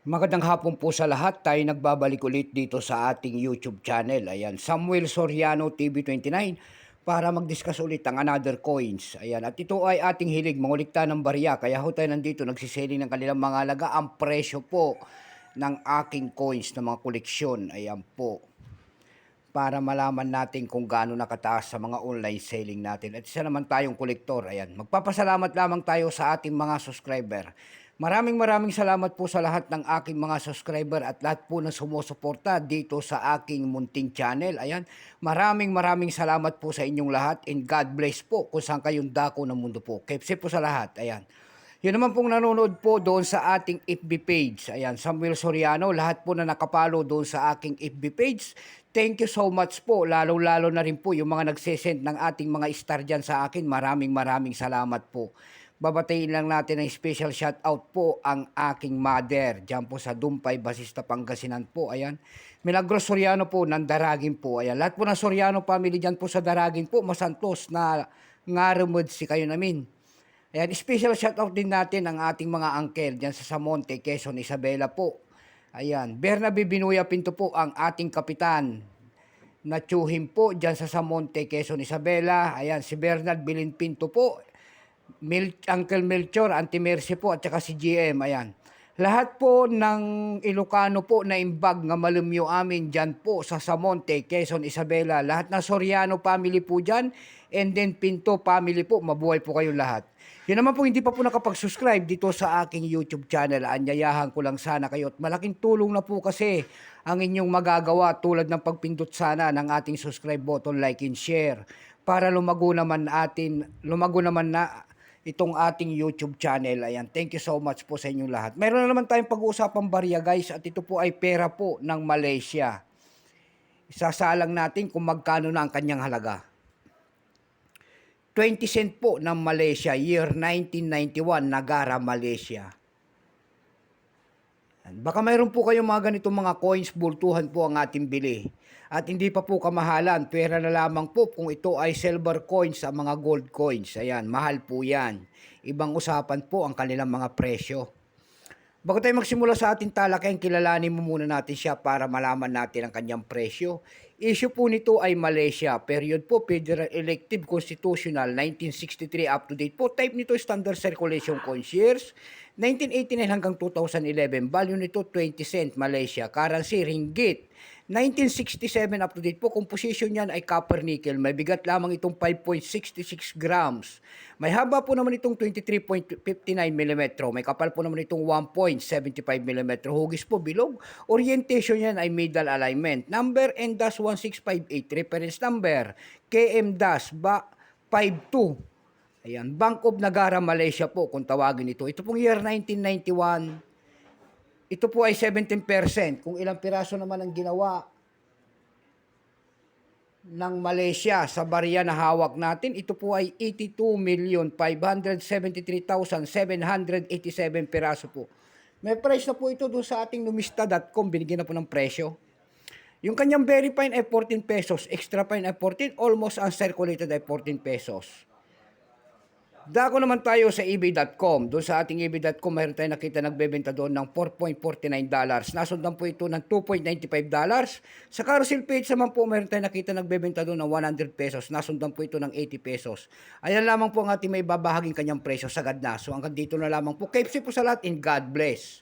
Magandang hapon po sa lahat. Tayo nagbabalik ulit dito sa ating YouTube channel. Ayan, Samuel Soriano TV29 para mag-discuss ulit ang another coins. Ayan, at ito ay ating hilig mangulikta ng barya. Kaya ho tayo nandito nagsiselling ng kanilang mga alaga. Ang presyo po ng aking coins na mga koleksyon. Ayan po. Para malaman natin kung gaano nakataas sa mga online selling natin. At isa naman tayong kolektor. Ayan, magpapasalamat lamang tayo sa ating mga subscriber. Maraming salamat po sa lahat ng aking mga subscriber at lahat po na sumusuporta dito sa aking munting channel. Ayan, maraming salamat po sa inyong lahat and God bless po kung saan kayong dako ng mundo po. Keep safe po sa lahat. Ayan. Yun naman pong nanonood po doon sa ating FB page. Ayan, Samuel Soriano, lahat po na nakapalo doon sa aking FB page. Thank you so much po. Lalo-lalo na rin po yung mga nagsesend ng ating mga star dyan sa akin. Maraming salamat po. Babatayin lang natin ng special shout out po ang aking mother. Diyan po sa Dumpay, Basista, Pangasinan po. Ayan. Milagros Soriano po ng Daragin po. Ayan. Lahat po ng Soriano family dyan po sa Daragin po. Masantos na ngarumod si kayo namin. Ayan, special shoutout din natin ang ating mga uncle dyan sa Samonte, Quezon, Isabela po. Ayan, Bernabe Binuya Pinto po ang ating kapitan na tsuhim po dyan sa Samonte, Quezon, Isabela. Ayan, si Bernard Bilin Pinto po, Uncle Melchor, Auntie Mercy po, at saka si GM. Ayan. Lahat po ng Ilocano po na imbag nga malumyo amin dyan po sa Samonte, Quezon, Isabela. Lahat na Soriano family po dyan and then Pinto family po. Mabuhay po kayong lahat. Yun naman po hindi pa po nakapag-subscribe dito sa aking YouTube channel. Anyayahan ko lang sana kayo at malaking tulong na po kasi ang inyong magagawa tulad ng pagpindot sana ng ating subscribe button, like and share para lumago naman na itong ating YouTube channel. Ayan, thank you so much po sa inyong lahat. Meron na naman tayong pag-uusapang barya guys at ito po ay pera po ng Malaysia. Isasalang natin kung magkano na ang kanyang halaga. 20 cent po ng Malaysia, year 1991, Nagara, Malaysia. Baka mayroon po kayong mga ganitong mga coins, bultuhan po ang ating bili. At hindi pa po kamahalan, pera na lamang po kung ito ay silver coins sa mga gold coins. Ayan, mahal po yan. Ibang usapan po ang kanilang mga presyo. Bago tayo magsimula sa ating talakayan, kilalanin mo muna natin siya para malaman natin ang kanyang presyo. Issue po nito ay Malaysia. Period po, Federal Elective Constitutional 1963 up to date po. Type nito Standard Circulation Coins years 1989 hanggang 2011. Value nito 20 cent Malaysia. Currency ringgit. 1967 up to date po. Composition niyan ay copper nickel. May bigat lamang itong 5.66 grams. May haba po naman itong 23.59 mm. May kapal po naman itong 1.75 mm. Hugis po bilog. Orientation yan ay middle alignment. Number N-1658. Reference number KM-52. Ayan. Bank of Nagara, Malaysia po kung tawagin ito. Ito pong year 1991. Ito po ay 17%. Kung ilang piraso naman ang ginawa ng Malaysia sa barya na hawak natin, ito po ay 82,573,787 piraso po. May price na po ito doon sa ating numista.com. Binigyan na po ng presyo. Yung kanyang very fine ay 14 pesos. Extra fine ay 14. Almost uncirculated ay 14 pesos. Dako naman tayo sa ebay.com. Doon sa ating ebay.com, mayroon tayong nakita nagbebenta doon ng $4.49. Nasundan po ito ng $2.95. Sa carousel page naman po, mayroon tayong nakita nagbebenta doon ng 100 pesos. Nasundan po ito ng 80 pesos. Ayan lamang po ang ating may babahaging kanyang presyo sagad na. So hanggang dito na lamang po. Keep safe po sa lahat and God bless.